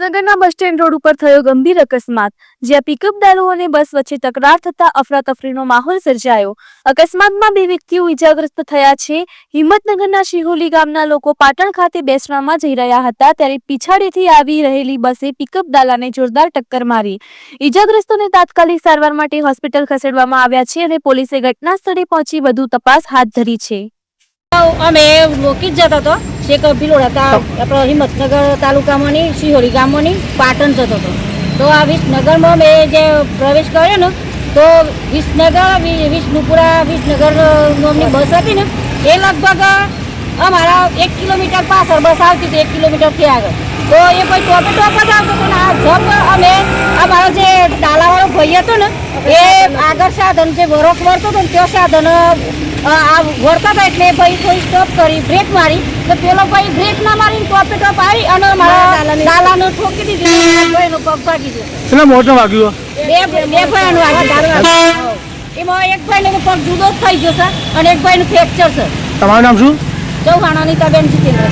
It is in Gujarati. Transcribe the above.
વિસનગરના બસ સ્ટેન્ડ રોડ ઉપર થયો ગંભીર અકસ્માત, જ્યાં પિકઅપ ડાલો અને બસ વચ્ચે તકરાર થતા અફરાતફરીનો માહોલ સર્જાયો। અકસ્માતમાં 2 વ્યક્તિઓ ઈજાગ્રસ્ત થયા છે। હિંમતનગરના શિહોલી ગામના લોકો પાટણ ખાતે બેસવામાં જઈ રહ્યા હતા, ત્યારે પીછાડીથી આવી રહેલી બસે પિકઅપ ડાલાને જોરદાર ટક્કર મારી। ઈજાગ્રસ્તોને તાત્કાલિક સારવાર માટે હોસ્પિટલ ખસેડવામાં આવ્યા છે અને પોલીસે ઘટના સ્થળે પહોંચી વધુ તપાસ હાથ ધરી છે। અમે રોકી જ જતો હતો શેખ ભિલોડા આપણો હિંમતનગર તાલુકામાંની શિહોરી ગામમાંની પાટણ જતો હતો। તો આ વિસનગરમાં મેં જે પ્રવેશ કર્યો ને તો વિષ્ણુપુરા વિસનગર નામની બસ હતી ને એ લગભગ અમારા 1 કિલોમીટર પાછળ બસ આવતી હતી, 1 કિલોમીટરથી આગળ। તો એ કોઈ ટોપે ટોપ જ આવતો હતો ને આ જબ અમે અમારો જે ડાલાવાળો ભાઈ હતો ને એ આગળ સાધન જે વરોક વળતો હતો ને તે સાધન આ વળતા હતા એટલે ભાઈ થોડી સ્ટોપ કરી બ્રેક મારી તો પેલો ભાઈ બ્રેક ના મારીને ટોપે ટોપ આવી અને મારા ડાલાને ઠોકી દીધી, ભાઈનો પગ ભાગી ગયો। કેટલા મોટો વાગ્યો? બે ભાઈનો વાગ્યો। એમાં એક ભાઈનો પગ જુદો જ થઈ ગયો છે અને એક ભાઈનું ફ્રેક્ચર છે। તમારું નામ શું? ચૌહાણ અનિતાબેન જીતેન્દ્ર।